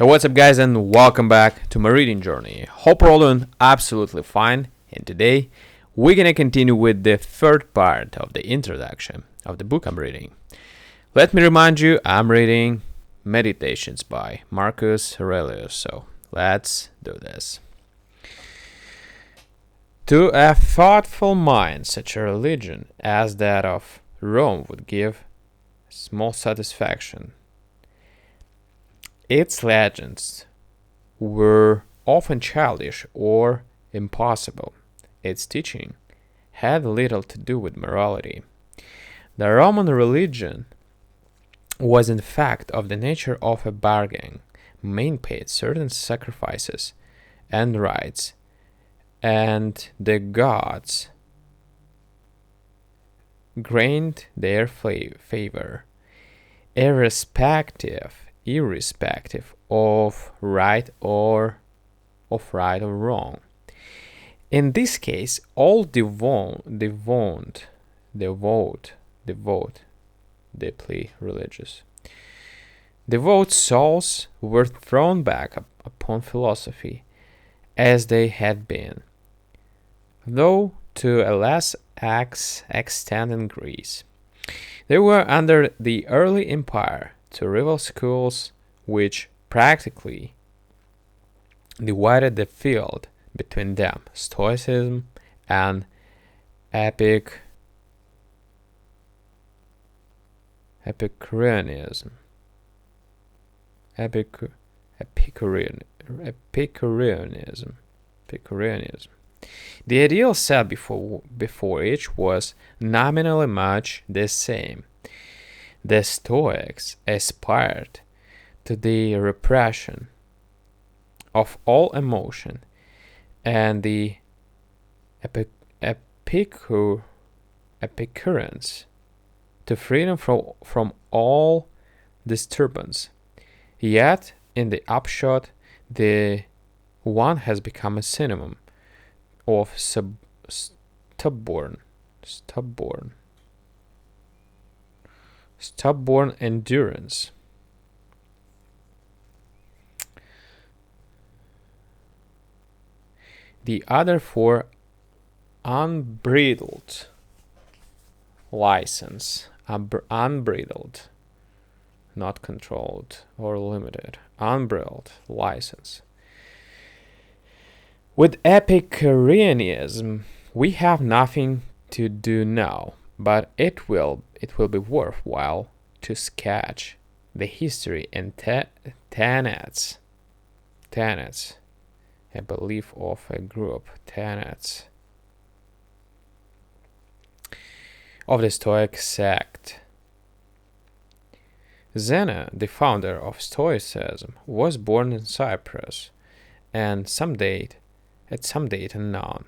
Hey, what's up, guys, and welcome back to my reading journey. Hope you're all doing absolutely fine. And today, we're gonna continue with the third part of the introduction of the book I'm reading. Let me remind you, I'm reading Meditations by Marcus Aurelius. So let's do this. To a thoughtful mind, such a religion as that of Rome would give small satisfaction. Its legends were often childish or impossible. Its teaching had little to do with morality. The Roman religion was in fact of the nature of a bargain. Men paid certain sacrifices and rites, and the gods granted their favor, irrespective of right or wrong. In this case, all devout, deeply religious, devout souls were thrown back upon philosophy as they had been, though to a less extent in Greece. They were under the early empire to rival schools which practically divided the field between them, Stoicism and Epicureanism. Epicureanism. The ideal set before each was nominally much the same. The Stoics aspired to the repression of all emotion, and the Epicureans to freedom from all disturbance. Yet, in the upshot, the one has become a synonym of stubborn endurance. The other for unbridled license, unbridled, not controlled or limited, unbridled license. With Epicureanism, we have nothing to do now, but it will be worthwhile to sketch the history and tenets, a belief of a group, tenets of the Stoic sect. Zeno, the founder of Stoicism, was born in Cyprus, and at some date unknown.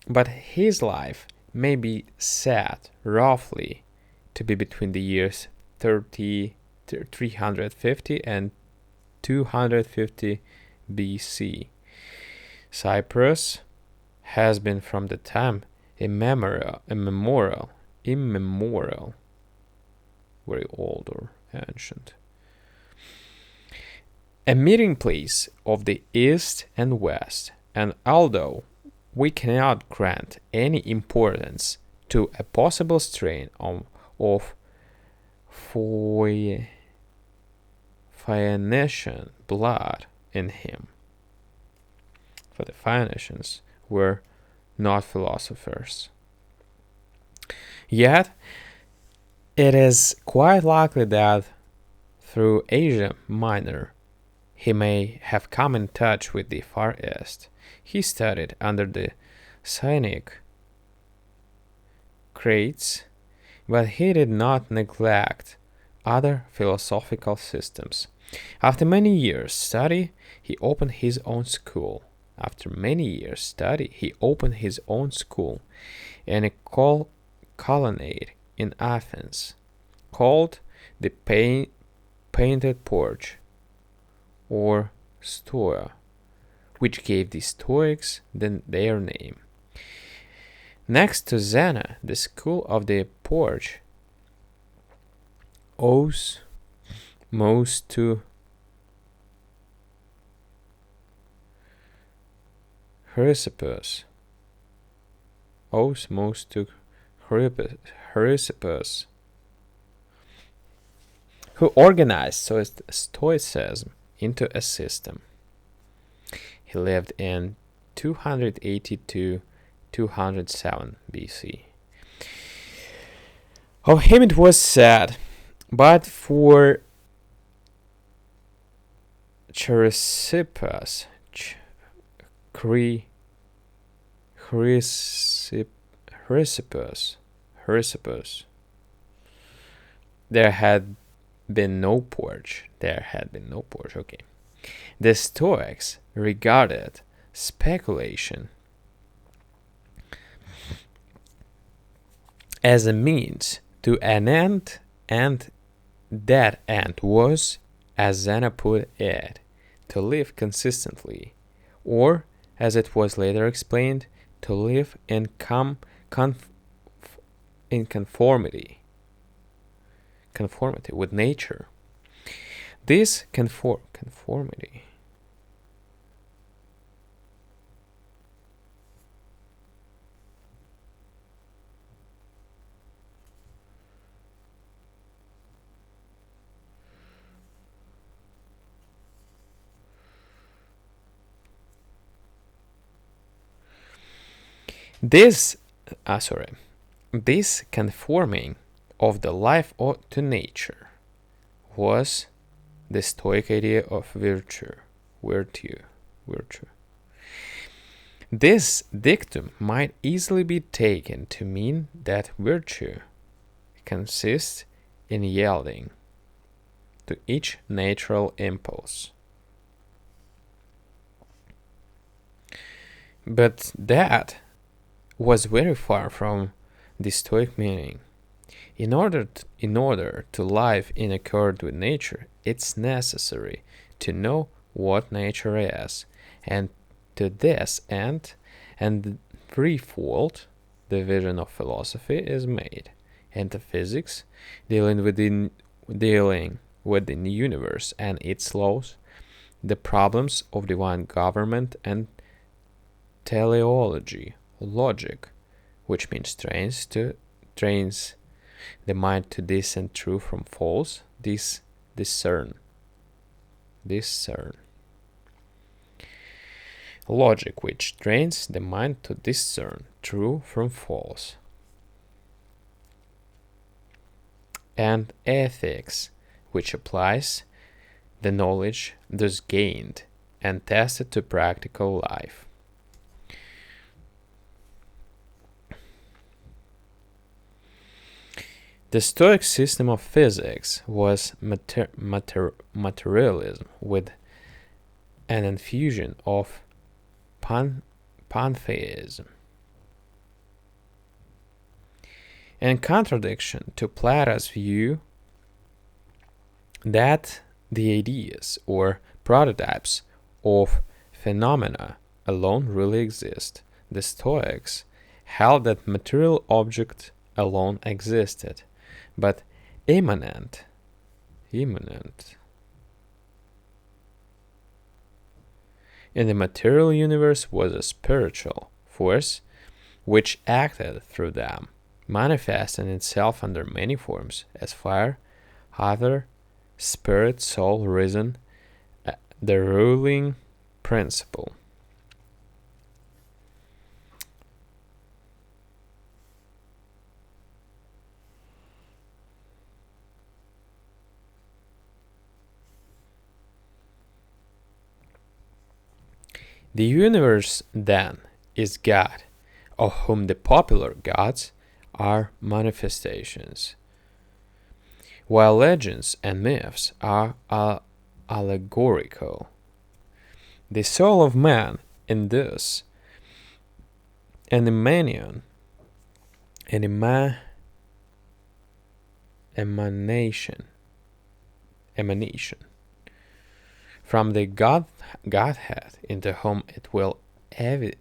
But his life may be said roughly to be between the years 350 and 250 BC. Cyprus has been from the time immemorial, very old or ancient, a meeting place of the East and West, and although we cannot grant any importance to a possible strain of Phoenician blood in him, for the Phoenicians were not philosophers, yet it is quite likely that through Asia Minor he may have come in touch with the Far East. He studied under the Cynic Crates, but he did not neglect other philosophical systems. After many years' study, he opened his own school. And a colonnade in Athens, called the Painted Porch, or Stoa, which gave the Stoics their name. Next to Zeno, the school of the Porch owes most to Chrysippus. Osmos to Chrysippus, who organized Stoicism into a system. He lived in 280 to 207 BC. Of him it was said, but for Chrysippus, Chrysippus, there had been no porch. Okay. The Stoics regarded speculation as a means to an end, and that end was, as Zeno put it, to live consistently, or, as it was later explained, to live in conformity with nature. This conformity This conforming of the life to nature was the Stoic idea of virtue. This dictum might easily be taken to mean that virtue consists in yielding to each natural impulse. But that was very far from the Stoic meaning. In order to live in accord with nature, it's necessary to know what nature is, and to this end, and threefold division of philosophy is made: metaphysics, dealing with the universe and its laws, the problems of divine government, and teleology, logic, which means trains the mind to discern true from false, discern. Logic, which trains the mind to discern true from false. And ethics, which applies the knowledge thus gained and tested to practical life. The Stoic system of physics was materialism with an infusion of pantheism. In contradiction to Plato's view that the ideas or prototypes of phenomena alone really exist, the Stoics held that material objects alone existed, but immanent in the material universe was a spiritual force which acted through them, manifesting itself under many forms, as fire, ether, spirit, soul, reason, the ruling principle. The universe, then, is God, of whom the popular gods are manifestations, while legends and myths are allegorical. The soul of man in this emanation from the Godhead, into whom it will eventually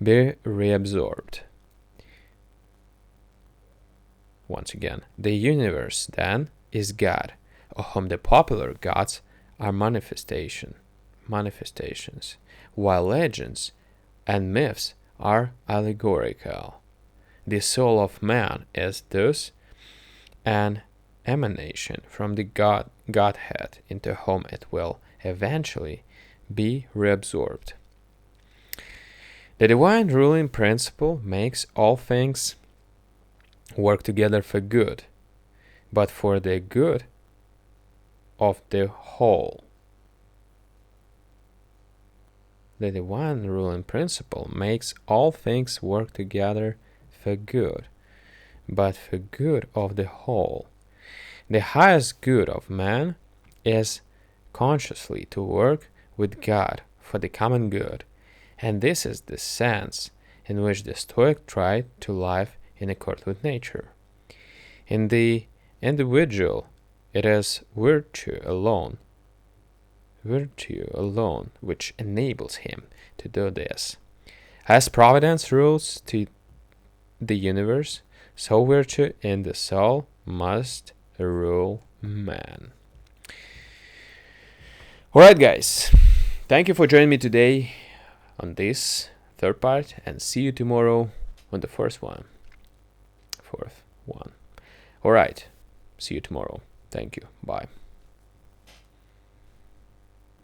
be reabsorbed. Once again, the universe then is God, of whom the popular gods are manifestations, manifestations, while legends and myths are allegorical. The soul of man is thus an emanation from the Godhead into whom it will eventually be reabsorbed. The divine ruling principle makes all things work together for good, but for the good of the whole. The divine ruling principle makes all things work together for good, but for good of the whole. The highest good of man is consciously to work with God for the common good, and this is the sense in which the Stoic tried to live in accord with nature. In the individual, it is virtue alone which enables him to do this. As providence rules the universe, so virtue in the soul must rule man. Alright, guys, thank you for joining me today on this third part, and see you tomorrow on the fourth one. Alright, see you tomorrow. Thank you. Bye.